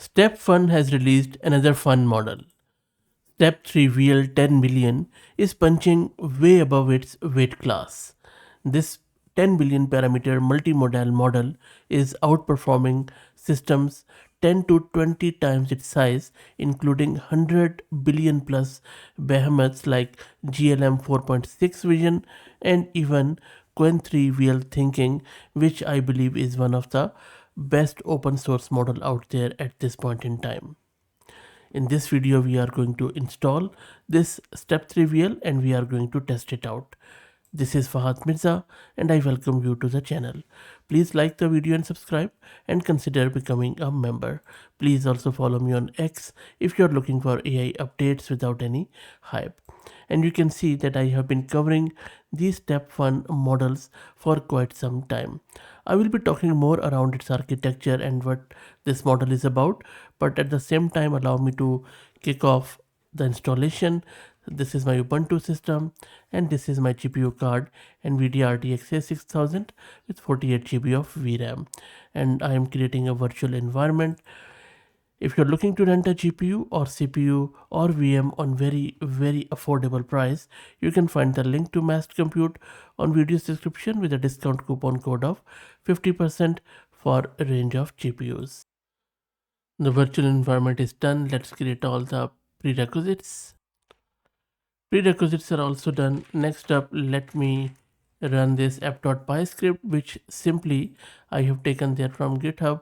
Step Fun has released another fun model. STEP3-VL-10 is punching way above its weight class. This 10 billion parameter multimodal model is outperforming systems 10 to 20 times its size, including 100 billion plus behemoths like GLM 4.6 Vision and even Quen 3 VL Thinking, which I believe is one of the best open source model out there at this point in time. In this video, we are going to install this STEP3-VL and we are going to test it out. This is Fahad Mirza and I welcome you to the channel. Please like the video and subscribe and consider becoming a member. Please also follow me on X if you are looking for AI updates without any hype. And you can see that I have been covering these Step Fun models for quite some time. I will be talking more around its architecture and what this model is about, but at the same time allow me to kick off the installation. This is my Ubuntu system and this is my GPU card, NVIDIA RTX A6000 with 48 GB of VRAM, and I am creating a virtual environment. If you're looking to rent a GPU or CPU or VM on very affordable price, you can find the link to Massed Compute on video's description with a discount coupon code of 50% for a range of GPUs. The virtual environment is done. Let's create all the prerequisites. Prerequisites are also done. Next up, let me run this app.py script, which simply I have taken there from GitHub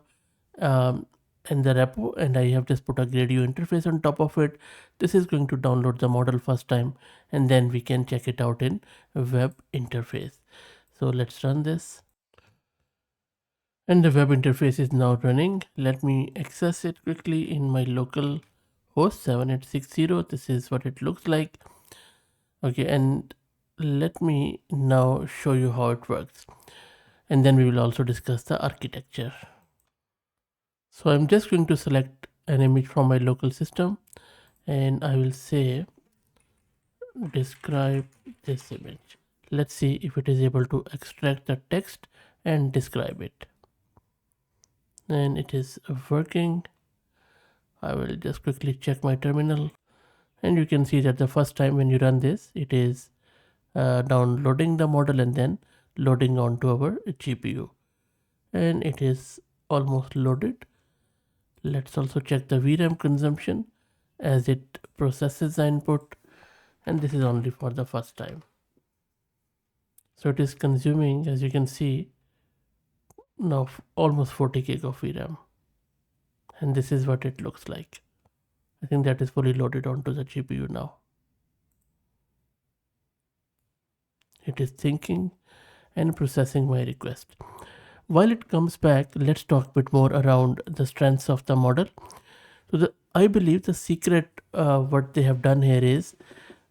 in the repo, and I have just put a Gradio interface on top of it. This is going to download the model first time, and then we can check it out in web interface. So let's run this. And the web interface is now running. Let me access it quickly in my local host 7860. This is what it looks like. Okay, and let me now show you how it works, and then we will also discuss the architecture. So I'm just going to select an image from my local system and I will say describe this image. Let's see if it is able to extract the text and describe it. And it is working. I will just quickly check my terminal, and you can see that the first time when you run this, it is downloading the model and then loading onto our GPU, and it is almost loaded. Let's also check the VRAM consumption as it processes the input, and this is only for the first time. So it is consuming, as you can see, now almost 40 gig of VRAM, and this is what it looks like. I think that is fully loaded onto the GPU now. It is thinking and processing my request. While it comes back, let's talk a bit more around the strengths of the model. So I believe the secret what they have done here is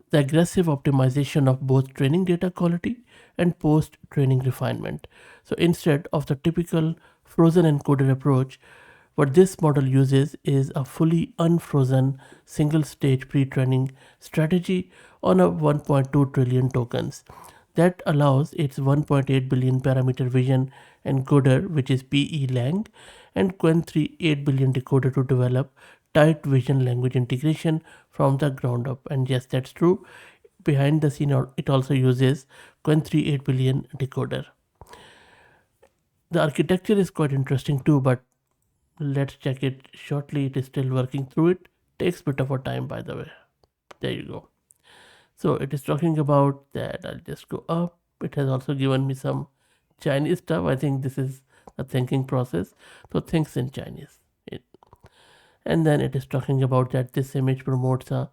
the aggressive optimization of both training data quality and post-training refinement. So instead of the typical frozen encoder approach, what this model uses is a fully unfrozen single-stage pre-training strategy on a 1.2 trillion tokens. That allows its 1.8 billion parameter vision encoder, which is PE-Lang, and Quen 3 8 billion decoder to develop tight vision language integration from the ground up. And yes, that's true. Behind the scene, it also uses Quen 3 8 billion decoder. The architecture is quite interesting too, but let's check it shortly. It is still working through it. Takes a bit of a time, by the way. There you go. So it is talking about that. I'll just go up. It has also given me some Chinese stuff. I think this is a thinking process. So thinks in Chinese. And then it is talking about that this image promotes a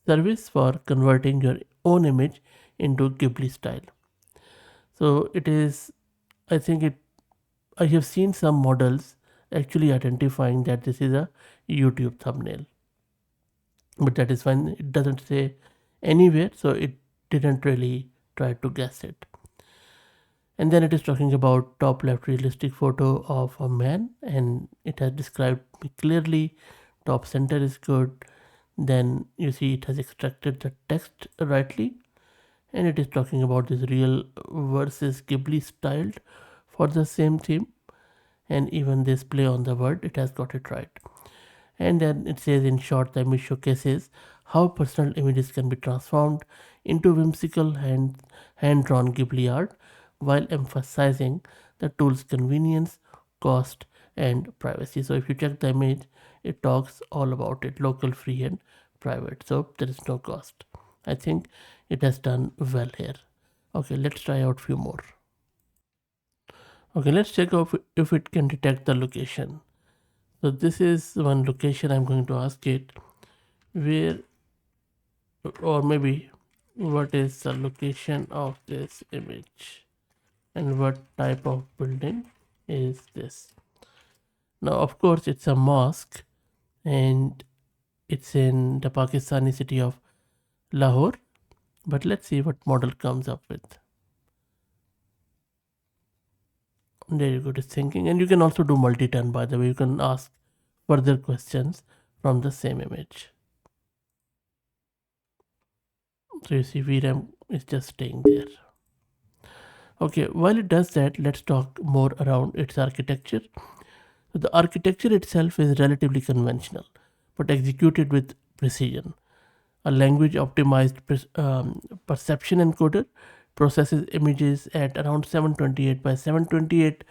service for converting your own image into Ghibli style. So it is, I have seen some models actually identifying that this is a YouTube thumbnail. But that is fine. It doesn't say anywhere, so it didn't really try to guess it. And then it is talking about top left realistic photo of a man, and it has described me clearly. Top center is good. Then you see it has extracted the text rightly, and it is talking about this real versus Ghibli styled for the same theme, and even this play on the word, it has got it right. And then it says, in short, the image showcases how personal images can be transformed into whimsical hand-drawn Ghibli art while emphasizing the tool's convenience, cost, and privacy. So if you check the image, it talks all about it, local, free, and private. So there is no cost. I think it has done well here. Okay, let's try out few more. Okay, let's check out if it can detect the location. So this is one location. I'm going to ask it where, or maybe what is the location of this image and what type of building is this. Now of course it's a mosque and it's in the Pakistani city of Lahore, but let's see what model comes up with. There you go, it's thinking. And you can also do multi-turn, by the way. You can ask further questions from the same image. So you see VRAM is just staying there. Okay, while it does that, let's talk more around its architecture. So the architecture itself is relatively conventional, but executed with precision. A language optimized perception encoder processes images at around 728 by 728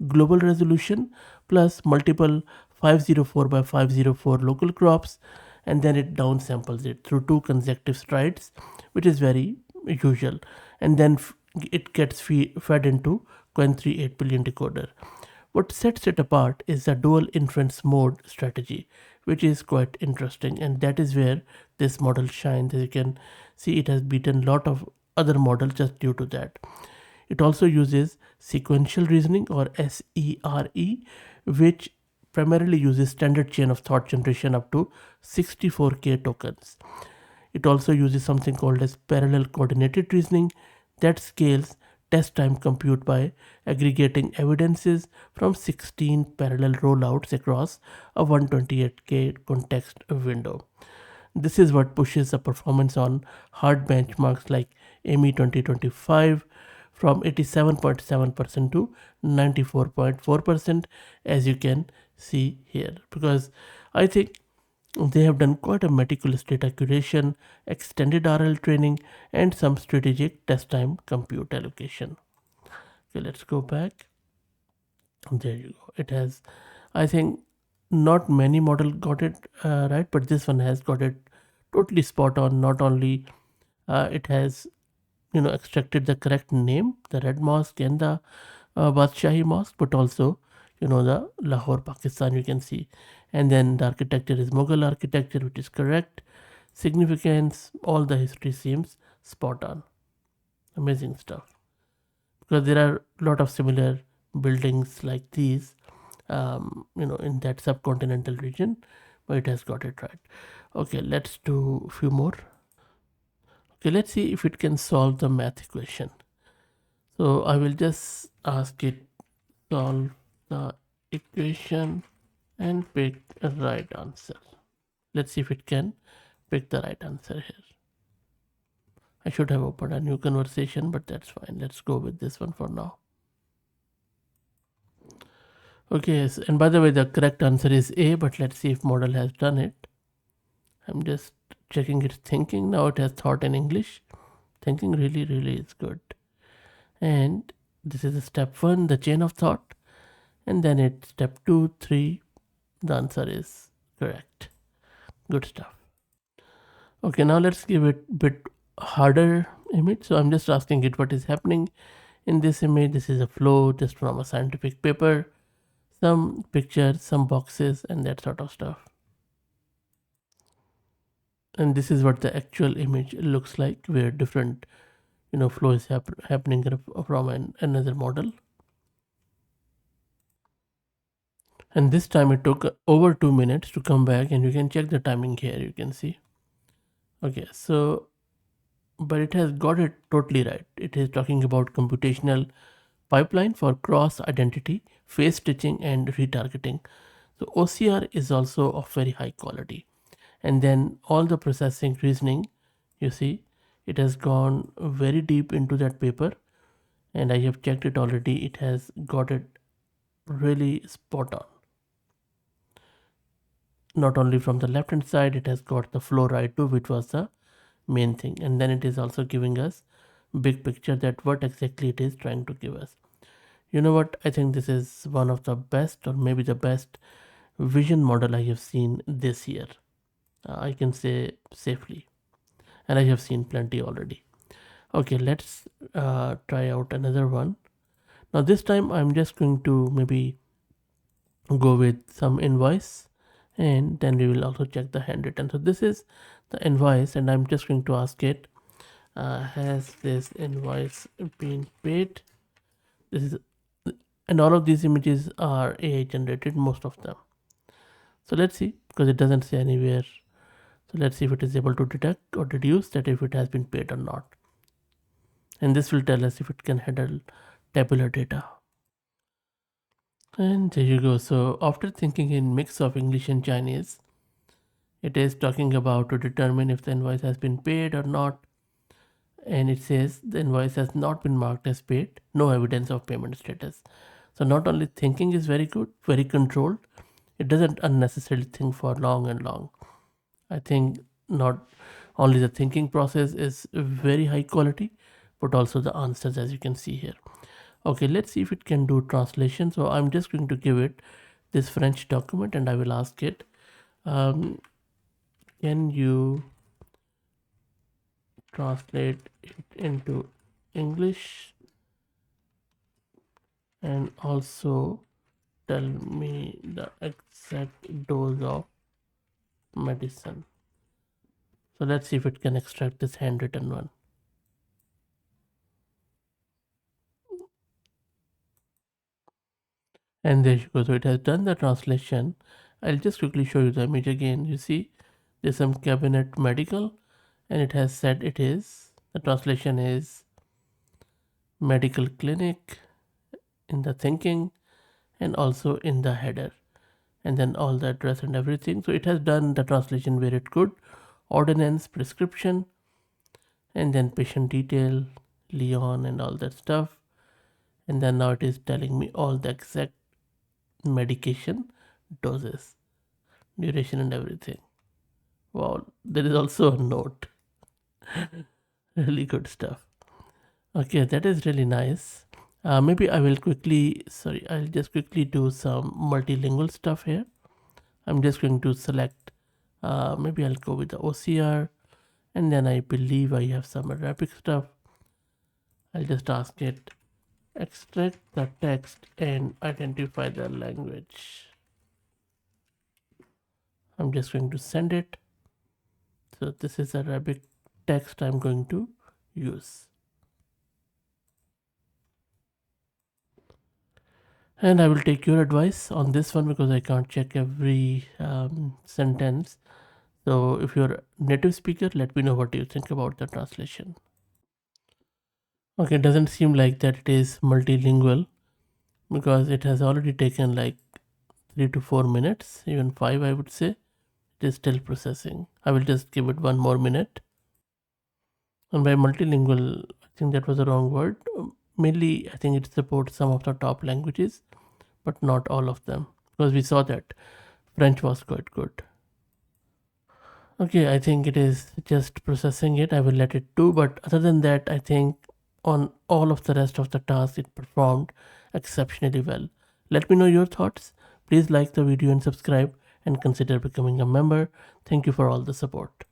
global resolution plus multiple 504 by 504 local crops, and then it downsamples it through two consecutive strides, which is very usual, and then it gets fed into Qwen 3 8 billion decoder. What sets it apart is the dual inference mode strategy, which is quite interesting, and that is where this model shines. As you can see, it has beaten a lot of other models just due to that. It also uses sequential reasoning, or SERE, which primarily uses standard chain of thought generation up to 64K tokens. It also uses something called as parallel coordinated reasoning that scales test time compute by aggregating evidences from 16 parallel rollouts across a 128K context window. This is what pushes the performance on hard benchmarks like AMI 2025 from 87.7% to 94.4%, as you can see here, because I think they have done quite a meticulous data curation, extended RL training, and some strategic test time compute allocation. Okay, let's go back. There you go. It has, I think, not many model got it right, but this one has got it totally spot on. Not only it has extracted the correct name, the Red Mosque and the Badshahi Mosque, but also the Lahore, Pakistan, you can see. And then the architecture is Mughal architecture, which is correct. Significance, all the history seems spot on. Amazing stuff. Because there are a lot of similar buildings like these, in that subcontinental region, but it has got it right. Okay, let's do a few more. Okay, let's see if it can solve the math equation. So I will just ask it solve the equation and pick a right answer. Let's see if it can pick the right answer here. I should have opened a new conversation, but that's fine. Let's go with this one for now. Okay, yes, and by the way, the correct answer is A, but let's see if model has done it. I'm just checking its thinking. Now it has thought in English. Thinking really, really is good. And this is the step 1, the chain of thought. And then it's step 2, 3. The answer is correct. Good stuff. Okay, now let's give it a bit harder image. So I'm just asking it what is happening in this image. This is a flow just from a scientific paper, some pictures, some boxes, and that sort of stuff. And this is what the actual image looks like, where different flow is happening from another model. And this time it took over 2 minutes to come back, and you can check the timing here, you can see. Okay, so but it has got it totally right. It is talking about computational pipeline for cross identity, face stitching, and retargeting. So OCR is also of very high quality. And then all the processing reasoning, you see, it has gone very deep into that paper, and I have checked it already. It has got it really spot on. not only from the left hand side, it has got the flow right too, which was the main thing. And then it is also giving us big picture that what exactly it is trying to give us. You know what? I think this is one of the best, or maybe the best vision model I have seen this year. I can say safely, and I have seen plenty already. Okay, let's try out another one. Now this time I'm just going to maybe go with some invoice, and then we will also check the handwritten. So this is the invoice, and I'm just going to ask it, has this invoice been paid? This is, and all of these images are AI generated, most of them. So let's see, because it doesn't say anywhere. So let's see if it is able to detect or deduce that if it has been paid or not. And this will tell us if it can handle tabular data. And there you go. So after thinking in mix of English and Chinese, it is talking about to determine if the invoice has been paid or not. And it says the invoice has not been marked as paid, no evidence of payment status. So not only thinking is very good, very controlled, it doesn't unnecessarily think for long and long. I think not only the thinking process is very high quality, but also the answers, as you can see here. Okay, let's see if it can do translation. So I'm just going to give it this French document, and I will ask it, can you translate it into English and also tell me the exact dose of medicine. So let's see if it can extract this handwritten one. And there you go. So it has done the translation. I'll just quickly show you the image again. You see there's some cabinet medical, and it has said it is, the translation is medical clinic in the thinking, and also in the header, and then all the address and everything. So it has done the translation where it could, ordinance, prescription, and then patient detail, Leon, and all that stuff. And then now it is telling me all the exact medication doses, duration, and everything. Wow, there is also a note. Really good stuff. Okay, that is really nice. Maybe I will quickly, sorry, I'll just quickly do some multilingual stuff here. I'm just going to select, maybe I'll go with the OCR, and then I believe I have some Arabic stuff. I'll just ask it, extract the text and identify the language. I'm just going to send it. So this is Arabic text I'm going to use. And I will take your advice on this one because I can't check every sentence. So if you're a native speaker, let me know what you think about the translation. Okay, it doesn't seem like that it is multilingual because it has already taken like 3 to 4 minutes, even 5 I would say. It is still processing. I will just give it 1 more minute. And by multilingual, I think that was the wrong word. Mainly, I think it supports some of the top languages, but not all of them, because we saw that French was quite good. Okay, I think it is just processing it. I will let it do, but other than that, I think on all of the rest of the tasks, it performed exceptionally well. Let me know your thoughts. Please like the video and subscribe, and consider becoming a member. Thank you for all the support.